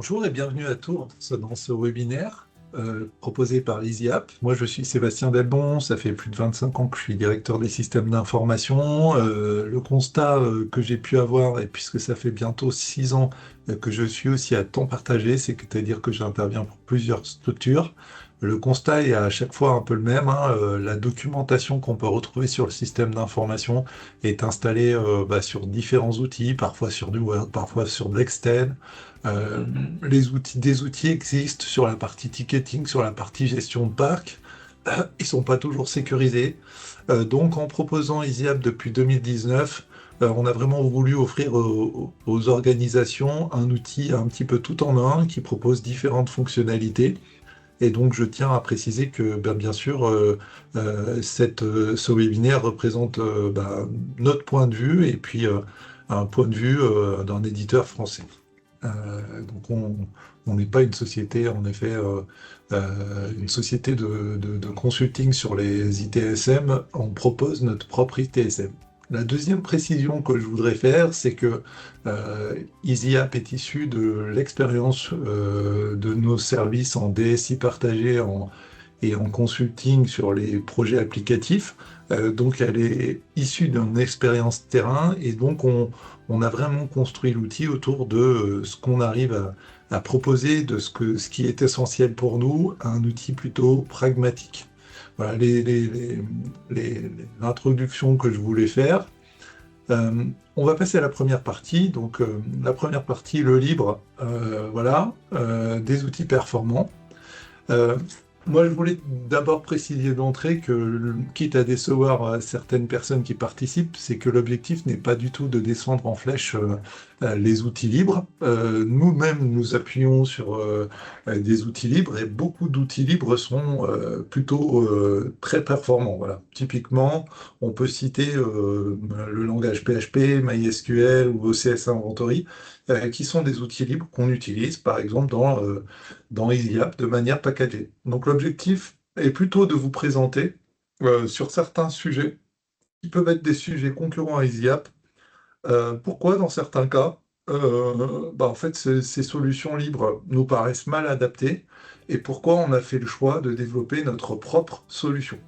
Bonjour et bienvenue à tous dans ce webinaire proposé par EasyApp. Moi, je suis Sébastien Delbon, ça fait plus de 25 ans que je suis directeur des systèmes d'information. Le constat que j'ai pu avoir, et puisque ça fait bientôt 6 ans que je suis aussi à temps partagé, c'est-à-dire que j'interviens pour plusieurs structures, le constat est à chaque fois un peu le même, hein. La documentation qu'on peut retrouver sur le système d'information est installée sur différents outils, parfois sur du Word, parfois sur de l'Excel. Euh, des outils existent sur la partie ticketing, sur la partie gestion de parc. Ils sont pas toujours sécurisés. Donc, en proposant EasyApp depuis 2019, on a vraiment voulu offrir aux organisations un outil un petit peu tout en un qui propose différentes fonctionnalités. Et donc, je tiens à préciser que, bien sûr, ce webinaire représente notre point de vue et puis un point de vue d'un éditeur français. Donc on n'est pas une société, en effet, une société de consulting sur les ITSM, on propose notre propre ITSM. La deuxième précision que je voudrais faire, c'est que EasyApp est issu de l'expérience de nos services en DSI partagé et en consulting sur les projets applicatifs. Donc elle est issue d'une expérience terrain et donc on a vraiment construit l'outil autour de ce qu'on arrive à proposer, de ce qui est essentiel pour nous, un outil plutôt pragmatique. Voilà l'introduction que je voulais faire. On va passer à la première partie. Donc la première partie, le libre, des outils performants. Euh, Moi, je voulais d'abord préciser d'entrée que, quitte à décevoir certaines personnes qui participent, c'est que l'objectif n'est pas du tout de descendre en flèche les outils libres. Nous-mêmes, nous appuyons sur des outils libres et beaucoup d'outils libres sont plutôt très performants. Voilà. Typiquement, on peut citer le langage PHP, MySQL ou OCS Inventory, qui sont des outils libres qu'on utilise, par exemple, dans EasyApp de manière packagée. Donc l'objectif est plutôt de vous présenter sur certains sujets qui peuvent être des sujets concurrents à EasyApp. Pourquoi dans certains cas, en fait, ces solutions libres nous paraissent mal adaptées et pourquoi on a fait le choix de développer notre propre solution.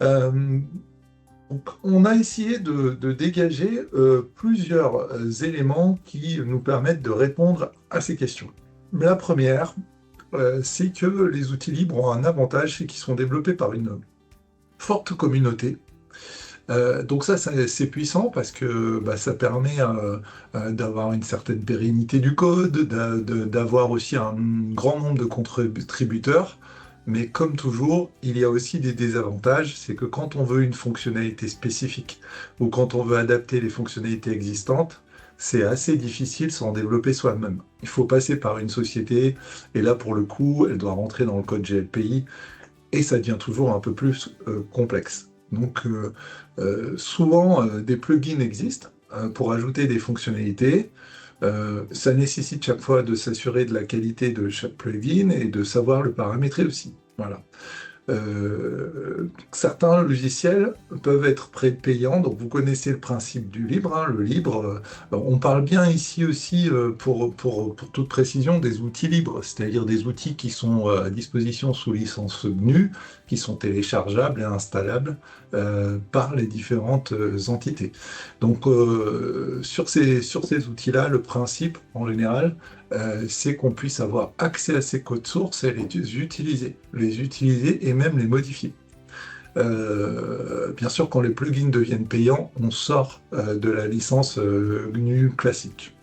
Euh, donc, on a essayé de dégager plusieurs éléments qui nous permettent de répondre à ces questions. La première, c'est que les outils libres ont un avantage, c'est qu'ils sont développés par une forte communauté. Donc ça, c'est puissant parce que ça permet d'avoir une certaine pérennité du code, d'avoir aussi un grand nombre de contributeurs. Mais comme toujours, il y a aussi des désavantages. C'est que quand on veut une fonctionnalité spécifique ou quand on veut adapter les fonctionnalités existantes, c'est assez difficile sans développer soi-même. Il faut passer par une société et là, pour le coup, elle doit rentrer dans le code GLPI et ça devient toujours un peu plus complexe. Donc, souvent, des plugins existent pour ajouter des fonctionnalités. Ça nécessite chaque fois de s'assurer de la qualité de chaque plugin et de savoir le paramétrer aussi. Voilà. Certains logiciels peuvent être payants, donc vous connaissez le principe du libre, hein. Le libre, on parle bien ici aussi, pour toute précision, des outils libres, c'est-à-dire des outils qui sont à disposition sous licence GNU, qui sont téléchargeables et installables par les différentes entités. Donc sur ces outils-là, le principe en général, c'est qu'on puisse avoir accès à ces codes sources et les utiliser et même les modifier. Bien sûr, quand les plugins deviennent payants, on sort de la licence GNU classique.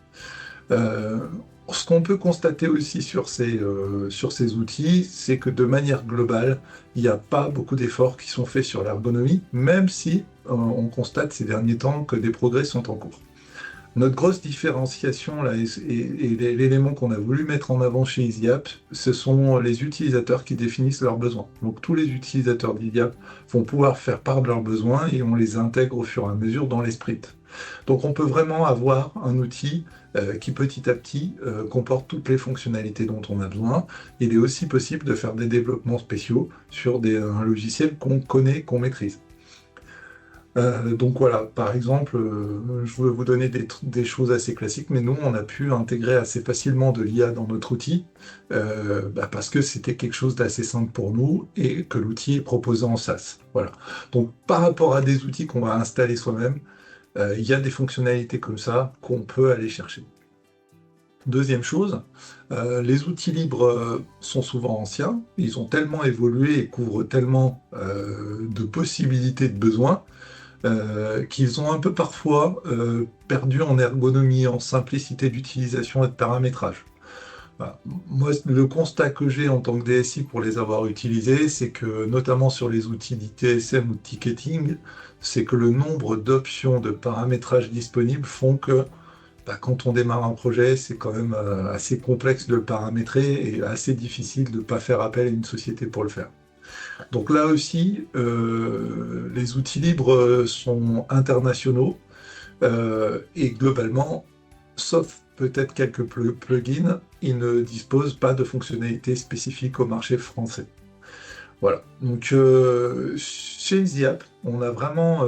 Ce qu'on peut constater aussi sur ces outils, c'est que de manière globale, il n'y a pas beaucoup d'efforts qui sont faits sur l'ergonomie, même si on constate ces derniers temps que des progrès sont en cours. Notre grosse différenciation, là, et l'élément qu'on a voulu mettre en avant chez EasyApp, ce sont les utilisateurs qui définissent leurs besoins. Donc tous les utilisateurs d'EasyApp vont pouvoir faire part de leurs besoins et on les intègre au fur et à mesure dans les sprints. Donc on peut vraiment avoir un outil qui petit à petit comporte toutes les fonctionnalités dont on a besoin. Il est aussi possible de faire des développements spéciaux sur un logiciel qu'on connaît, qu'on maîtrise. Donc voilà, par exemple, je veux vous donner des choses assez classiques, mais nous, on a pu intégrer assez facilement de l'IA dans notre outil, parce que c'était quelque chose d'assez simple pour nous et que l'outil est proposé en SaaS. Voilà. Donc par rapport à des outils qu'on va installer soi-même, il y a des fonctionnalités comme ça qu'on peut aller chercher. Deuxième chose, les outils libres sont souvent anciens, ils ont tellement évolué et couvrent tellement de possibilités de besoins qu'ils ont un peu parfois perdu en ergonomie, en simplicité d'utilisation et de paramétrage. Voilà. Moi, le constat que j'ai en tant que DSI pour les avoir utilisés, c'est que notamment sur les outils d'ITSM ou de ticketing, c'est que le nombre d'options de paramétrage disponibles font que quand on démarre un projet, c'est quand même assez complexe de le paramétrer et assez difficile de ne pas faire appel à une société pour le faire. Donc là aussi, les outils libres sont internationaux et globalement, sauf peut-être quelques plugins, ils ne disposent pas de fonctionnalités spécifiques au marché français. Voilà. Donc chez EasyApp, on a vraiment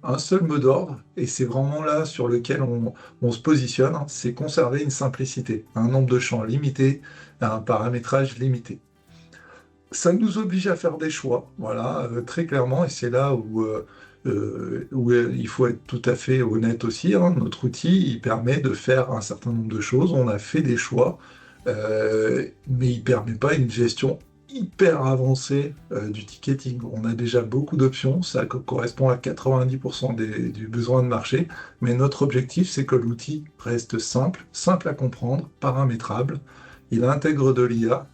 un seul mot d'ordre et c'est vraiment là sur lequel on se positionne, hein, c'est conserver une simplicité, un nombre de champs limité, un paramétrage limité. Ça nous oblige à faire des choix, voilà, très clairement, et c'est là où il faut être tout à fait honnête aussi, hein. Notre outil, il permet de faire un certain nombre de choses, on a fait des choix, mais il ne permet pas une gestion hyper avancée du ticketing. On a déjà beaucoup d'options, ça correspond à 90% du besoin de marché, mais notre objectif, c'est que l'outil reste simple, simple à comprendre, paramétrable, il intègre de l'IA,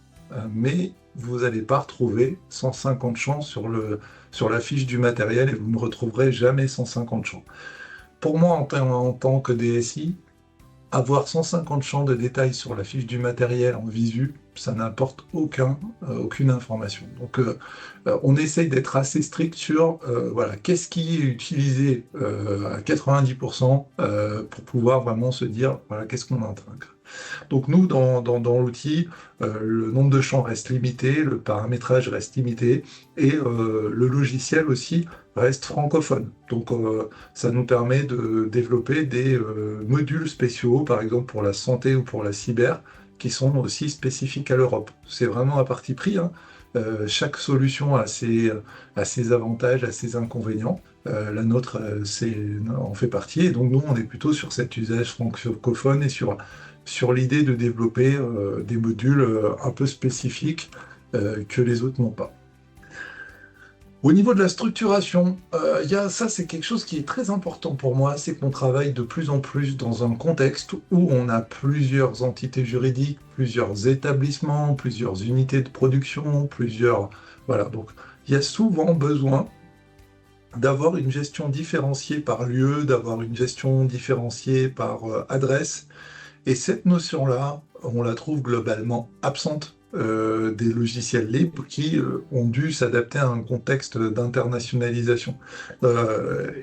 mais vous n'allez pas retrouver 150 champs sur la fiche du matériel et vous ne retrouverez jamais 150 champs. Pour moi, en tant que DSI, avoir 150 champs de détails sur la fiche du matériel en visu, ça n'apporte aucune information. Donc, on essaye d'être assez strict sur voilà, qu'est-ce qui est utilisé à 90% pour pouvoir vraiment se dire voilà, qu'est-ce qu'on intègre. Donc nous, dans l'outil, le nombre de champs reste limité, le paramétrage reste limité, et le logiciel aussi reste francophone. Donc ça nous permet de développer des modules spéciaux, par exemple pour la santé ou pour la cyber, qui sont aussi spécifiques à l'Europe. C'est vraiment à parti pris, hein. Chaque solution a ses avantages, a ses inconvénients. La nôtre en fait partie, et donc nous, on est plutôt sur cet usage francophone et sur l'idée de développer des modules un peu spécifiques que les autres n'ont pas. Au niveau de la structuration, ça c'est quelque chose qui est très important pour moi, c'est qu'on travaille de plus en plus dans un contexte où on a plusieurs entités juridiques, plusieurs établissements, plusieurs unités de production, plusieurs... Voilà, donc il y a souvent besoin d'avoir une gestion différenciée par lieu, d'avoir une gestion différenciée par adresse. Et cette notion-là, on la trouve globalement absente des logiciels libres qui ont dû s'adapter à un contexte d'internationalisation.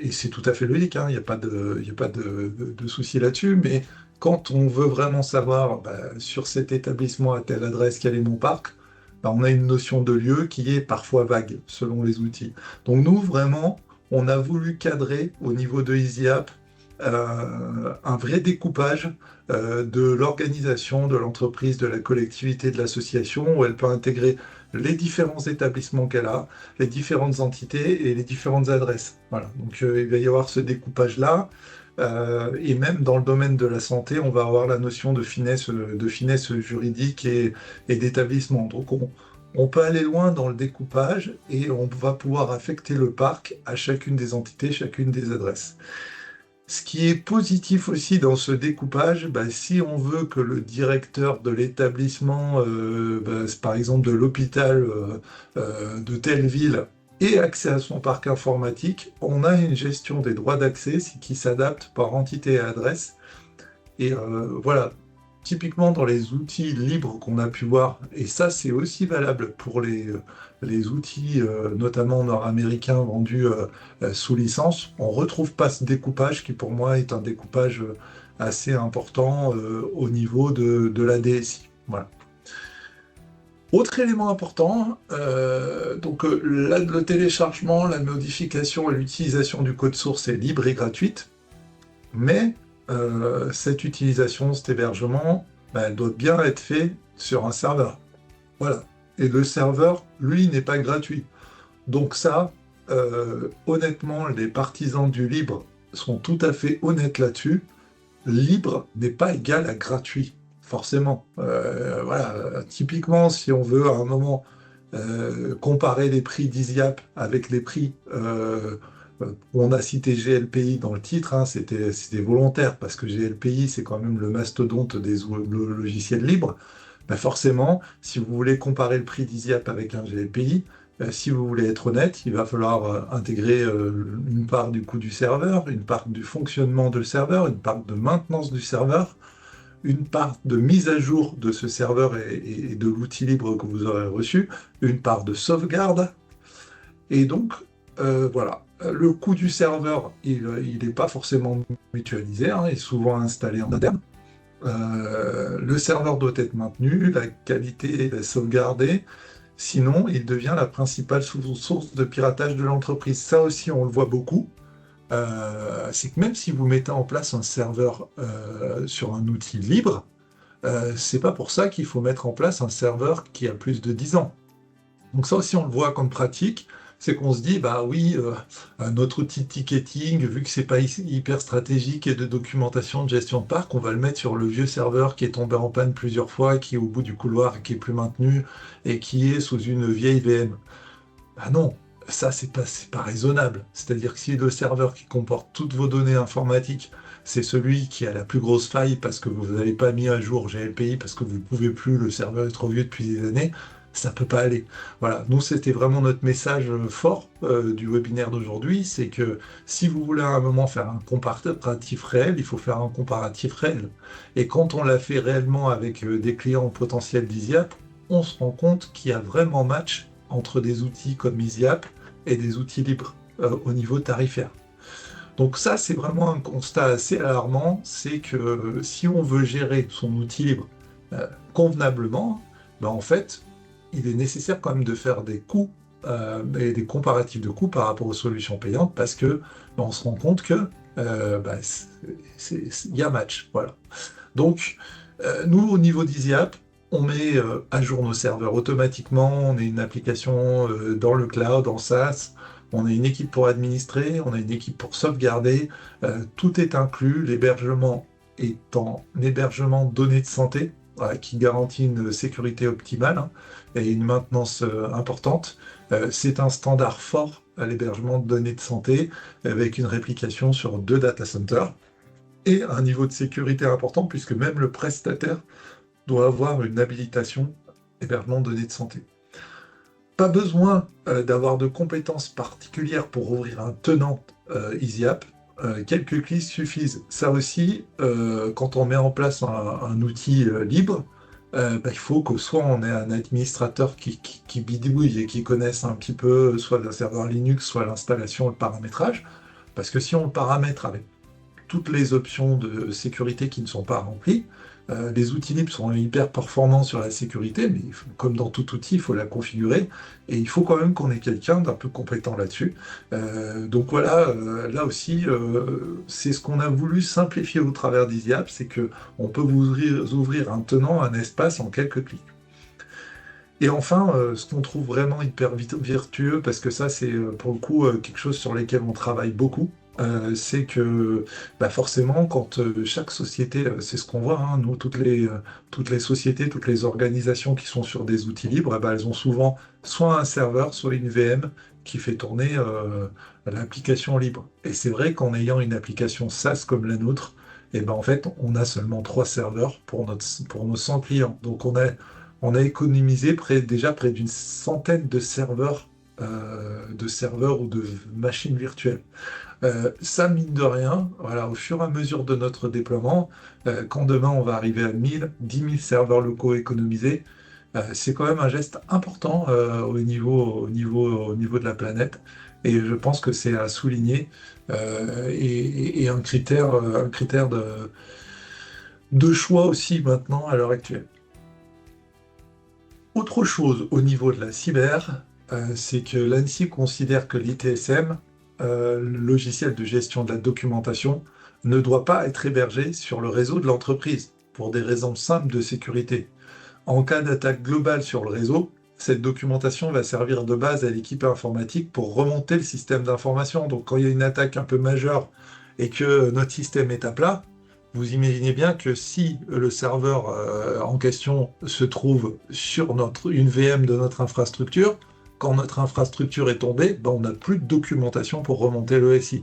Et c'est tout à fait logique, hein, il n'y a pas de souci là-dessus, mais quand on veut vraiment savoir sur cet établissement à telle adresse quel est mon parc, on a une notion de lieu qui est parfois vague selon les outils. Donc nous, vraiment, on a voulu cadrer au niveau de EasyApp un vrai découpage de l'organisation, de l'entreprise, de la collectivité, de l'association, où elle peut intégrer les différents établissements qu'elle a, les différentes entités et les différentes adresses. Voilà. Donc il va y avoir ce découpage-là. Et même dans le domaine de la santé, on va avoir la notion de finesse juridique et d'établissement. Donc on peut aller loin dans le découpage et on va pouvoir affecter le parc à chacune des entités, chacune des adresses. Ce qui est positif aussi dans ce découpage, si on veut que le directeur de l'établissement, par exemple de l'hôpital de telle ville, ait accès à son parc informatique, on a une gestion des droits d'accès qui s'adapte par entité et adresse. Et voilà, typiquement dans les outils libres qu'on a pu voir, et ça c'est aussi valable pour les outils notamment nord-américains vendus sous licence, on ne retrouve pas ce découpage qui pour moi est un découpage assez important au niveau de la DSI. Voilà. Autre élément important, donc le téléchargement, la modification et l'utilisation du code source est libre et gratuite, mais cette utilisation, cet hébergement, bah, elle doit bien être fait sur un serveur. Voilà. Et le serveur, lui, n'est pas gratuit. Donc ça, honnêtement, les partisans du libre sont tout à fait honnêtes là-dessus. Libre n'est pas égal à gratuit, forcément. Voilà, typiquement, si on veut à un moment comparer les prix d'Isiap avec les prix, on a cité GLPI dans le titre, hein, c'était volontaire, parce que GLPI, c'est quand même le mastodonte des logiciels libres. Ben forcément, si vous voulez comparer le prix d'Isiap avec un GLPI, si vous voulez être honnête, il va falloir intégrer une part du coût du serveur, une part du fonctionnement du serveur, une part de maintenance du serveur, une part de mise à jour de ce serveur et de l'outil libre que vous aurez reçu, une part de sauvegarde. Et donc, voilà. Le coût du serveur, il n'est pas forcément mutualisé, hein, il est souvent installé en interne. Le serveur doit être maintenu, la qualité est sauvegardée, sinon il devient la principale source de piratage de l'entreprise. Ça aussi, on le voit beaucoup. C'est que même si vous mettez en place un serveur sur un outil libre, c'est pas pour ça qu'il faut mettre en place un serveur qui a plus de 10 ans. Donc ça aussi, on le voit comme pratique, c'est qu'on se dit, bah oui, notre outil de ticketing, vu que c'est pas hyper stratégique et de documentation de gestion de parc, on va le mettre sur le vieux serveur qui est tombé en panne plusieurs fois, qui est au bout du couloir et qui est plus maintenu, et qui est sous une vieille VM. Ah non, ça c'est pas raisonnable. C'est-à-dire que si le serveur qui comporte toutes vos données informatiques, c'est celui qui a la plus grosse faille parce que vous n'avez pas mis à jour GLPI, parce que vous ne pouvez plus, le serveur est trop vieux depuis des années, ça peut pas aller. Voilà, nous c'était vraiment notre message fort du webinaire d'aujourd'hui, c'est que si vous voulez à un moment faire un comparatif réel, il faut faire un comparatif réel. Et quand on l'a fait réellement avec des clients potentiels d'Isiap, on se rend compte qu'il y a vraiment match entre des outils comme Easyap et des outils libres au niveau tarifaire. Donc ça, c'est vraiment un constat assez alarmant, c'est que si on veut gérer son outil libre convenablement, ben en fait, il est nécessaire quand même de faire des coûts et des comparatifs de coûts par rapport aux solutions payantes parce que ben, on se rend compte que ben, il y a match. Voilà. Donc, nous, au niveau d'EasyApp, on met à jour nos serveurs automatiquement, on a une application dans le cloud, en SaaS, on a une équipe pour administrer, on a une équipe pour sauvegarder, tout est inclus, l'hébergement est en hébergement données de santé, voilà, qui garantit une sécurité optimale hein, et une maintenance importante. C'est un standard fort à l'hébergement de données de santé, avec une réplication sur 2 data centers et un niveau de sécurité important, puisque même le prestataire doit avoir une habilitation hébergement de données de santé. Pas besoin d'avoir de compétences particulières pour ouvrir un tenant EasyApp. Quelques clics suffisent. Ça aussi, quand on met en place un outil libre, bah, il faut que soit on ait un administrateur qui bidouille et qui connaisse un petit peu soit le serveur Linux, soit l'installation, le paramétrage. Parce que si on le paramètre avec toutes les options de sécurité qui ne sont pas remplies. Les outils libres sont hyper performants sur la sécurité, mais comme dans tout outil, il faut la configurer, et il faut quand même qu'on ait quelqu'un d'un peu compétent là-dessus. Donc voilà, là aussi, c'est ce qu'on a voulu simplifier au travers d'EasyApp, c'est que on peut vous ouvrir un tenant, un espace en quelques clics. Et enfin, ce qu'on trouve vraiment hyper vertueux, parce que ça c'est pour le coup quelque chose sur lequel on travaille beaucoup, c'est que bah, forcément quand chaque société, c'est ce qu'on voit, hein, nous toutes les sociétés, toutes les organisations qui sont sur des outils libres, eh ben, elles ont souvent soit un serveur, soit une VM qui fait tourner l'application libre. Et c'est vrai qu'en ayant une application SaaS comme la nôtre, et ben en fait on a seulement 3 serveurs pour nos 100 clients. Donc on a économisé déjà près d'une centaine de serveurs ou de machines virtuelles. Ça, mine de rien, voilà, au fur et à mesure de notre déploiement, quand demain on va arriver à 1000, 10 000 serveurs locaux économisés, c'est quand même un geste important au niveau de la planète. Et je pense que c'est à souligner et un critère de choix aussi maintenant à l'heure actuelle. Autre chose au niveau de la cyber, c'est que l'ANSSI considère que l'ITSM, le logiciel de gestion de la documentation, ne doit pas être hébergé sur le réseau de l'entreprise, pour des raisons simples de sécurité. En cas d'attaque globale sur le réseau, cette documentation va servir de base à l'équipe informatique pour remonter le système d'information. Donc quand il y a une attaque un peu majeure et que notre système est à plat, vous imaginez bien que si le serveur en question se trouve sur une VM de notre infrastructure, quand notre infrastructure est tombée, ben, on n'a plus de documentation pour remonter le SI.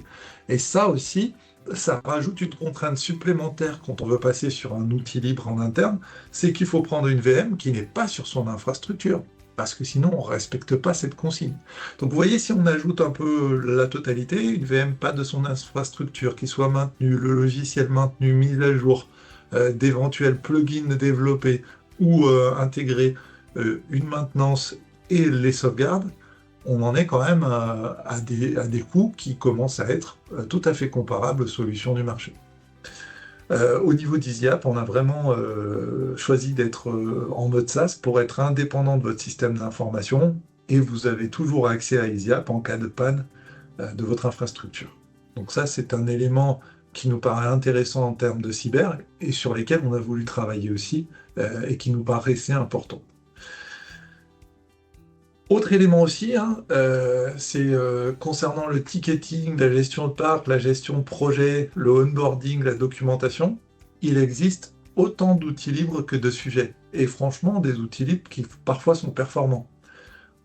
Et ça aussi, ça rajoute une contrainte supplémentaire quand on veut passer sur un outil libre en interne, c'est qu'il faut prendre une VM qui n'est pas sur son infrastructure, parce que sinon on ne respecte pas cette consigne. Donc vous voyez, si on ajoute un peu la totalité, une VM pas de son infrastructure, qui soit maintenue, le logiciel maintenu, mis à jour, d'éventuels plugins développés ou intégrer une maintenance et les sauvegardes, on en est quand même à des coûts qui commencent à être tout à fait comparables aux solutions du marché. Au niveau d'EasyApp, on a vraiment choisi d'être en mode SaaS pour être indépendant de votre système d'information et vous avez toujours accès à EasyApp en cas de panne de votre infrastructure. Donc ça, c'est un élément qui nous paraît intéressant en termes de cyber et sur lesquels on a voulu travailler aussi et qui nous paraissait important. Autre élément aussi, hein, c'est concernant le ticketing, la gestion de parc, la gestion de projet, le onboarding, la documentation, il existe autant d'outils libres que de sujets. Et franchement, des outils libres qui parfois sont performants.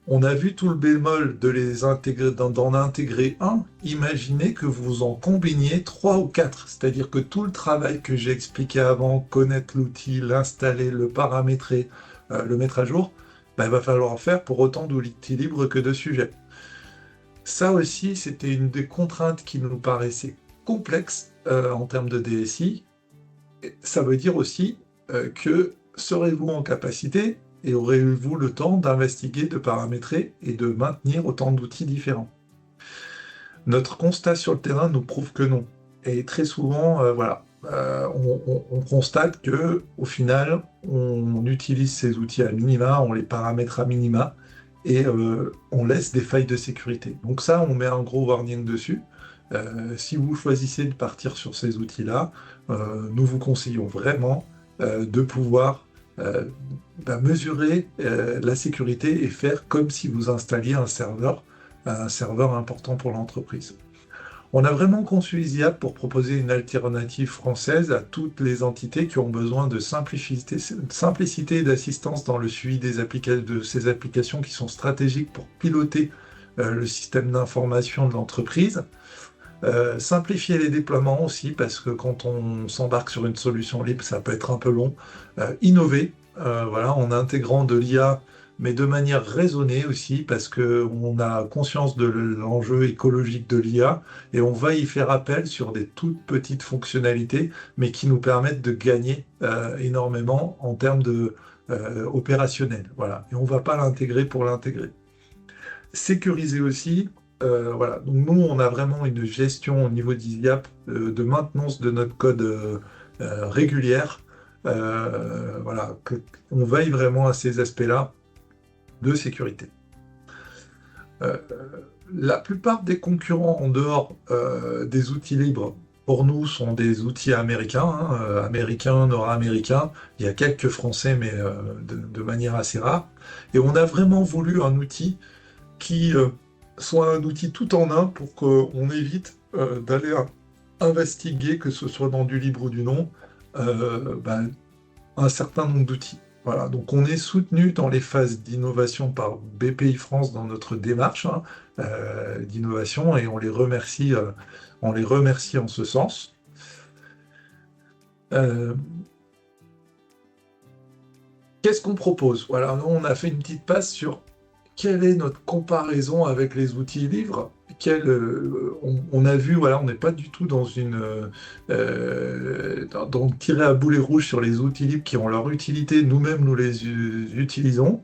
On a vu tout le bémol de les intégrer, d'en intégrer un. Imaginez que vous en combiniez 3 ou 4. C'est-à-dire que tout le travail que j'ai expliqué avant, connaître l'outil, l'installer, le paramétrer, le mettre à jour, ben, il va falloir en faire pour autant d'outils libres que de sujets. Ça aussi, c'était une des contraintes qui nous paraissait complexe en termes de DSI. Et ça veut dire aussi que serez-vous en capacité et aurez-vous le temps d'investiguer, de paramétrer et de maintenir autant d'outils différents? Notre constat sur le terrain nous prouve que non. Et très souvent, voilà, on constate que au final, on utilise ces outils à minima, on les paramètre à minima, et on laisse des failles de sécurité. Donc ça, on met un gros warning dessus. Si vous choisissez de partir sur ces outils-là, nous vous conseillons vraiment de pouvoir mesurer la sécurité et faire comme si vous installiez un serveur important pour l'entreprise. On a vraiment conçu EasyApp pour proposer une alternative française à toutes les entités qui ont besoin de simplicité et d'assistance dans le suivi de ces applications qui sont stratégiques pour piloter le système d'information de l'entreprise. Simplifier les déploiements aussi, parce que quand on s'embarque sur une solution libre, ça peut être un peu long. Innover, voilà, en intégrant de l'IA, mais de manière raisonnée aussi, parce qu'on a conscience de l'enjeu écologique de l'IA, et on va y faire appel sur des toutes petites fonctionnalités, mais qui nous permettent de gagner énormément en termes de opérationnel. Voilà. Et on ne va pas l'intégrer pour l'intégrer. Sécuriser aussi, voilà. Donc nous, on a vraiment une gestion au niveau d'EasyApp de maintenance de notre code régulière. Voilà, on veille vraiment à ces aspects-là de sécurité. La plupart des concurrents en dehors des outils libres, pour nous, sont des outils américains, hein, américains, nord-américains. Il y a quelques français, mais de manière assez rare. Et on a vraiment voulu un outil qui soit un outil tout en un pour qu'on évite d'aller investiguer, que ce soit dans du libre ou du non, un certain nombre d'outils. Voilà, donc on est soutenu dans les phases d'innovation par BPI France dans notre démarche d'innovation et on les remercie en ce sens. Qu'est-ce qu'on propose? Voilà, nous, on a fait une petite passe sur quelle est notre comparaison avec les outils libres. On a vu, voilà, on n'est pas du tout dans tirer à boulet rouge sur les outils libres qui ont leur utilité, nous-mêmes nous les utilisons,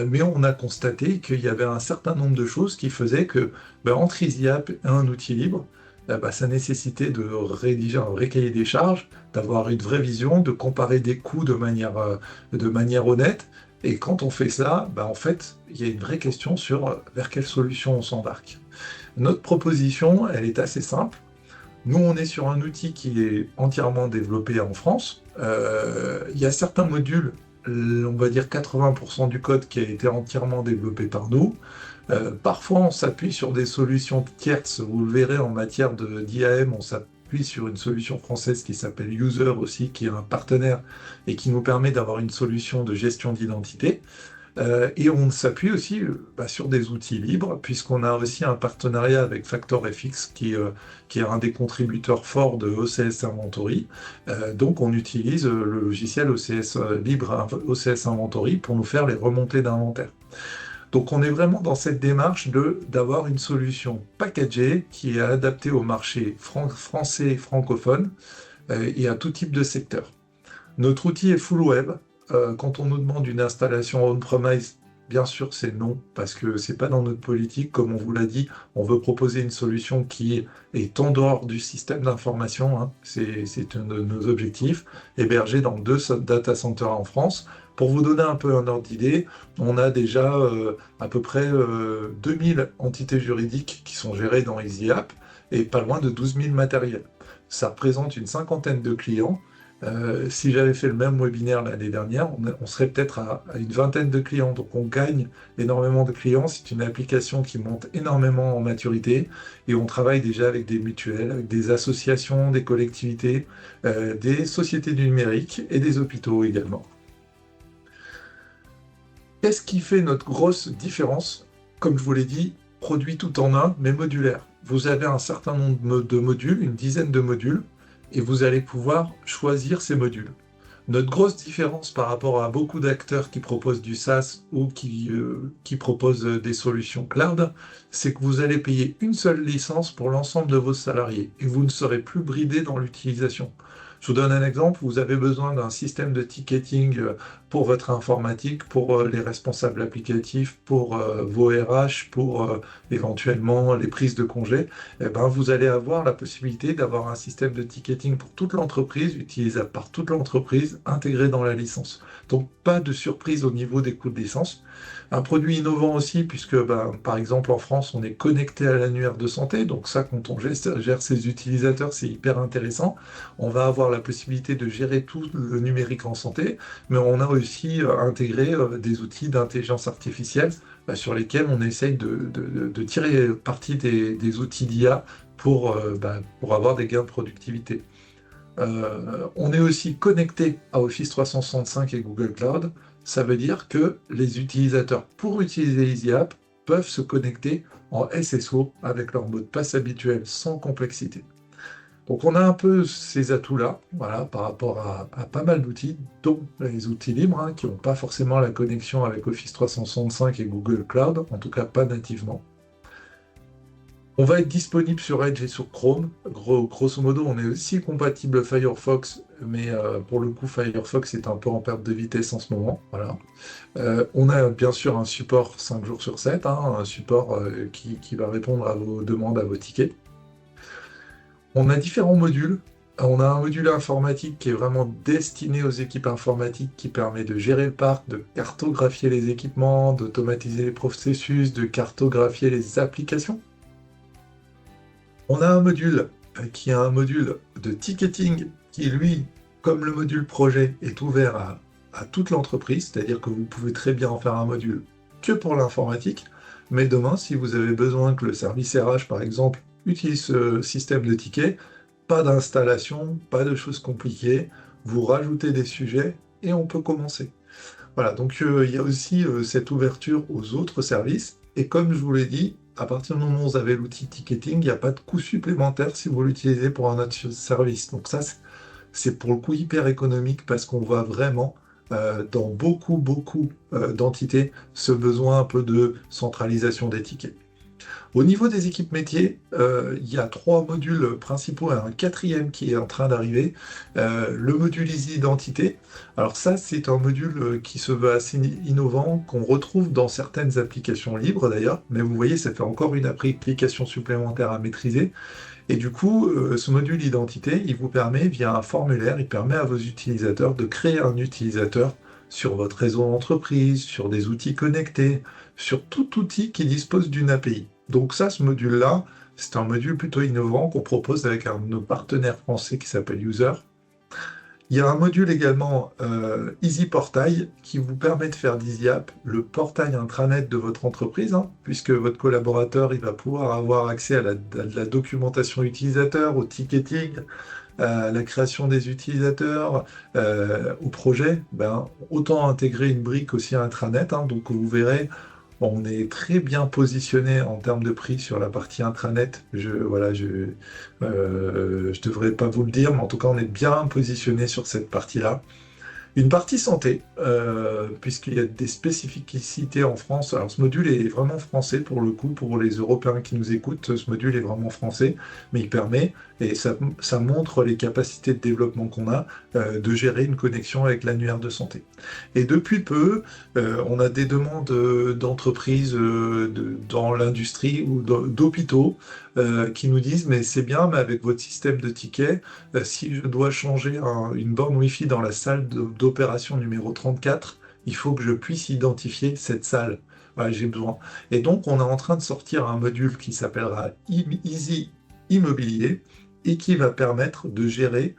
mais on a constaté qu'il y avait un certain nombre de choses qui faisaient que entre EasyApp et un outil libre, ça nécessitait de rédiger un vrai cahier des charges, d'avoir une vraie vision, de comparer des coûts de manière honnête, Et quand on fait ça, bah, en fait, il y a une vraie question sur vers quelle solution on s'embarque. Notre proposition, elle est assez simple. Nous, on est sur un outil qui est entièrement développé en France. Il y a certains modules, on va dire 80% du code qui a été entièrement développé par nous. Parfois, on s'appuie sur des solutions tierces. Vous le verrez en matière d'IAM, on s'appuie sur une solution française qui s'appelle User aussi, qui est un partenaire et qui nous permet d'avoir une solution de gestion d'identité. Et on s'appuie aussi sur des outils libres, puisqu'on a aussi un partenariat avec FactorFX, qui est un des contributeurs forts de OCS Inventory. Donc on utilise le logiciel OCS libre, OCS Inventory, pour nous faire les remontées d'inventaire. Donc on est vraiment dans cette démarche d'avoir une solution packagée qui est adaptée au marché français et francophone et à tout type de secteur. Notre outil est full web. Quand on nous demande une installation on-premise, bien sûr c'est non, parce que c'est pas dans notre politique. Comme on vous l'a dit, on veut proposer une solution qui est en dehors du système d'information, hein. C'est un de nos objectifs, hébergé dans 2 data centers en France. Pour vous donner un peu un ordre d'idée, on a déjà à peu près 2000 entités juridiques qui sont gérées dans EasyApp et pas loin de 12 000 matériels. Ça représente une cinquantaine de clients. Si j'avais fait le même webinaire l'année dernière, on serait peut-être à une vingtaine de clients. Donc on gagne énormément de clients. C'est une application qui monte énormément en maturité et on travaille déjà avec des mutuelles, avec des associations, des collectivités, des sociétés du numérique et des hôpitaux également. Qu'est-ce qui fait notre grosse différence? Comme je vous l'ai dit, produit tout en un, mais modulaire. Vous avez un certain nombre de modules, une dizaine de modules, et vous allez pouvoir choisir ces modules. Notre grosse différence par rapport à beaucoup d'acteurs qui proposent du SaaS ou qui proposent des solutions cloud, c'est que vous allez payer une seule licence pour l'ensemble de vos salariés et vous ne serez plus bridé dans l'utilisation. Je vous donne un exemple, vous avez besoin d'un système de ticketing pour votre informatique, pour les responsables applicatifs, pour vos RH, pour éventuellement les prises de congés. Eh ben, vous allez avoir la possibilité d'avoir un système de ticketing pour toute l'entreprise, utilisable par toute l'entreprise, intégré dans la licence. Donc pas de surprise au niveau des coûts de licence. Un produit innovant aussi, puisque par exemple en France, on est connecté à l'annuaire de santé, donc ça, quand on gère ses utilisateurs, c'est hyper intéressant. On va avoir la possibilité de gérer tout le numérique en santé, mais on a aussi intégré des outils d'intelligence artificielle sur lesquels on essaye de tirer parti des outils d'IA pour avoir des gains de productivité. On est aussi connecté à Office 365 et Google Cloud. Ça veut dire que les utilisateurs, pour utiliser EasyApp, peuvent se connecter en SSO avec leur mot de passe habituel sans complexité. Donc on a un peu ces atouts-là, voilà, par rapport à pas mal d'outils, dont les outils libres, hein, qui n'ont pas forcément la connexion avec Office 365 et Google Cloud, en tout cas pas nativement. On va être disponible sur Edge et sur Chrome. Grosso modo, on est aussi compatible Firefox, mais pour le coup, Firefox est un peu en perte de vitesse en ce moment. Voilà. On a bien sûr un support 5 jours sur 7, hein, un support qui va répondre à vos demandes, à vos tickets. On a différents modules. On a un module informatique qui est vraiment destiné aux équipes informatiques, qui permet de gérer le parc, de cartographier les équipements, d'automatiser les processus, de cartographier les applications. On a un module qui est un module de ticketing qui, lui, comme le module projet, est ouvert à toute l'entreprise, c'est-à-dire que vous pouvez très bien en faire un module que pour l'informatique, mais demain, si vous avez besoin que le service RH, par exemple, utilise ce système de tickets, pas d'installation, pas de choses compliquées, vous rajoutez des sujets et on peut commencer. Voilà, donc il y a aussi cette ouverture aux autres services, et comme je vous l'ai dit, à partir du moment où vous avez l'outil ticketing, il n'y a pas de coût supplémentaire si vous l'utilisez pour un autre service. Donc ça, c'est pour le coup hyper économique parce qu'on voit vraiment dans beaucoup d'entités ce besoin un peu de centralisation des tickets. Au niveau des équipes métiers, il y a 3 modules principaux et un 4e qui est en train d'arriver. Le module Easy Identité. Alors ça, c'est un module qui se veut assez innovant, qu'on retrouve dans certaines applications libres d'ailleurs, mais vous voyez, ça fait encore une application supplémentaire à maîtriser. Et du coup, ce module identité, il vous permet, via un formulaire, il permet à vos utilisateurs de créer un utilisateur sur votre réseau d'entreprise, sur des outils connectés, sur tout outil qui dispose d'une API. Donc ça, ce module-là, c'est un module plutôt innovant qu'on propose avec un de nos partenaires français qui s'appelle User. Il y a un module également Easy Portail qui vous permet de faire d'EasyApp le portail intranet de votre entreprise, hein, puisque votre collaborateur il va pouvoir avoir accès à la documentation utilisateur, au ticketing, à la création des utilisateurs, au projet. Ben, autant intégrer une brique aussi intranet, hein, donc vous verrez. On est très bien positionné en termes de prix sur la partie intranet. Voilà, je devrais pas vous le dire, mais en tout cas, on est bien positionné sur cette partie-là. Une partie santé, puisqu'il y a des spécificités en France. Alors, ce module est vraiment français pour le coup, pour les Européens qui nous écoutent. Ce module est vraiment français, mais il permet, et ça montre les capacités de développement qu'on a, de gérer une connexion avec l'annuaire de santé. Et depuis peu, on a des demandes d'entreprises dans l'industrie ou d'hôpitaux qui nous disent, mais c'est bien, mais avec votre système de tickets, si je dois changer une borne Wi-Fi dans la salle d'opération numéro 34, il faut que je puisse identifier cette salle. Voilà, j'ai besoin. Et donc, on est en train de sortir un module qui s'appellera Easy Immobilier et qui va permettre de gérer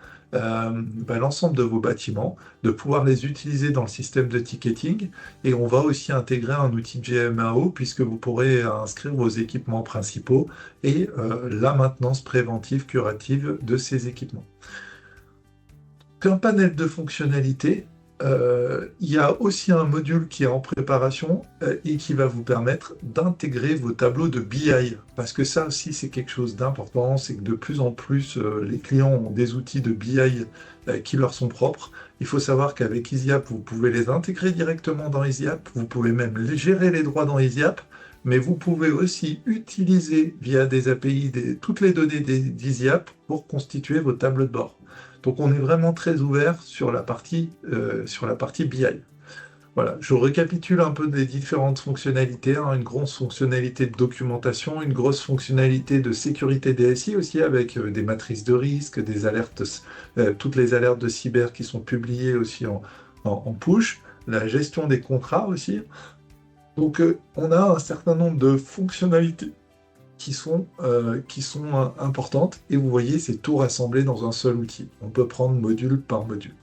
l'ensemble de vos bâtiments, de pouvoir les utiliser dans le système de ticketing. Et on va aussi intégrer un outil GMAO puisque vous pourrez inscrire vos équipements principaux et la maintenance préventive curative de ces équipements. Un panel de fonctionnalités, il y a aussi un module qui est en préparation et qui va vous permettre d'intégrer vos tableaux de BI. Parce que ça aussi, c'est quelque chose d'important, c'est que de plus en plus, les clients ont des outils de BI qui leur sont propres. Il faut savoir qu'avec EasyApp, vous pouvez les intégrer directement dans EasyApp, vous pouvez même gérer les droits dans EasyApp, mais vous pouvez aussi utiliser via des API toutes les données d'EasyApp pour constituer vos tableaux de bord. Donc on est vraiment très ouvert sur la partie BI. Voilà, je récapitule un peu des différentes fonctionnalités, hein, une grosse fonctionnalité de documentation, une grosse fonctionnalité de sécurité DSI aussi avec des matrices de risque, des alertes, toutes les alertes de cyber qui sont publiées aussi en push, la gestion des contrats aussi. Donc on a un certain nombre de fonctionnalités qui sont importantes, et vous voyez, c'est tout rassemblé dans un seul outil. On peut prendre module par module.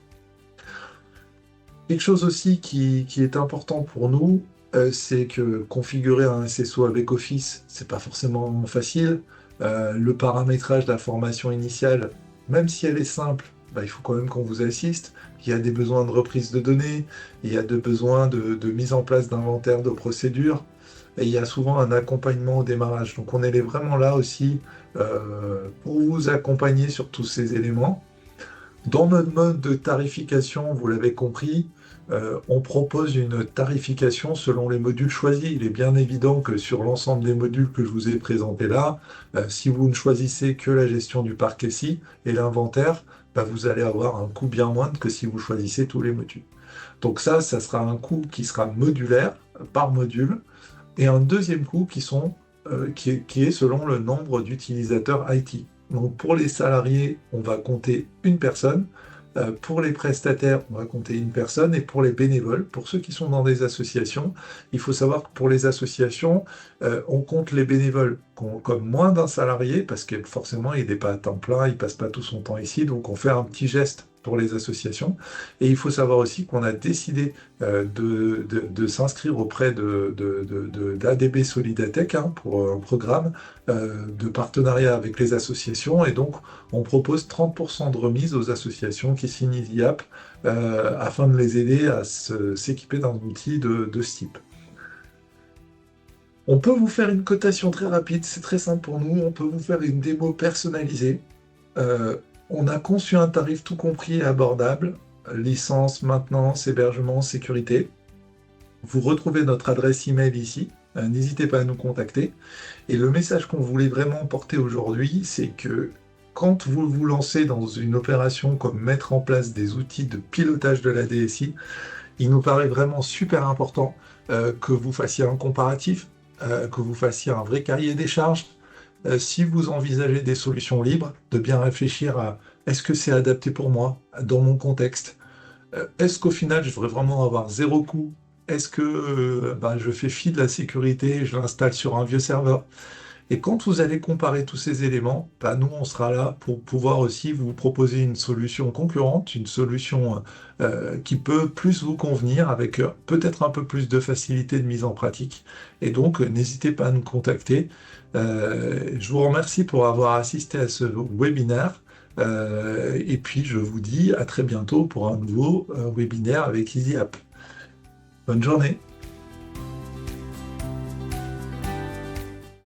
Quelque chose aussi qui est important pour nous, c'est que configurer un SSO avec Office, c'est pas forcément facile. Le paramétrage d'information initiale, même si elle est simple, il faut quand même qu'on vous assiste. Il y a des besoins de reprise de données, il y a des besoins de mise en place d'inventaire de procédures, et il y a souvent un accompagnement au démarrage. Donc on est vraiment là aussi pour vous accompagner sur tous ces éléments. Dans notre mode de tarification, vous l'avez compris, on propose une tarification selon les modules choisis. Il est bien évident que sur l'ensemble des modules que je vous ai présentés là, si vous ne choisissez que la gestion du parc SI et l'inventaire, vous allez avoir un coût bien moindre que si vous choisissez tous les modules. Donc ça sera un coût qui sera modulaire par module, et un deuxième coût qui est selon le nombre d'utilisateurs IT. Donc pour les salariés, on va compter une personne. Pour les prestataires, on va compter une personne. Et pour les bénévoles, pour ceux qui sont dans des associations, il faut savoir que pour les associations, on compte les bénévoles comme moins d'un salarié, parce que forcément, il n'est pas à temps plein, il ne passe pas tout son temps ici. Donc on fait un petit geste pour les associations. Et il faut savoir aussi qu'on a décidé de s'inscrire auprès d'ADB Solidatech, hein, pour un programme de partenariat avec les associations. Et donc, on propose 30% de remise aux associations qui signent EasyApp afin de les aider à s'équiper d'un outil de ce type. On peut vous faire une cotation très rapide, c'est très simple pour nous. On peut vous faire une démo personnalisée. On a conçu un tarif tout compris et abordable, licence, maintenance, hébergement, sécurité. Vous retrouvez notre adresse email ici, n'hésitez pas à nous contacter. Et le message qu'on voulait vraiment porter aujourd'hui, c'est que quand vous vous lancez dans une opération comme mettre en place des outils de pilotage de la DSI, il nous paraît vraiment super important que vous fassiez un comparatif, que vous fassiez un vrai cahier des charges. Si vous envisagez des solutions libres, de bien réfléchir à est-ce que c'est adapté pour moi, dans mon contexte. Est-ce qu'au final, je devrais vraiment avoir zéro coût? Est-ce que je fais fi de la sécurité, je l'installe sur un vieux serveur? Et quand vous allez comparer tous ces éléments, nous, on sera là pour pouvoir aussi vous proposer une solution concurrente, une solution qui peut plus vous convenir, avec peut-être un peu plus de facilité de mise en pratique. Et donc, n'hésitez pas à nous contacter. Je vous remercie pour avoir assisté à ce webinaire. Et puis, je vous dis à très bientôt pour un nouveau webinaire avec EasyApp. Bonne journée.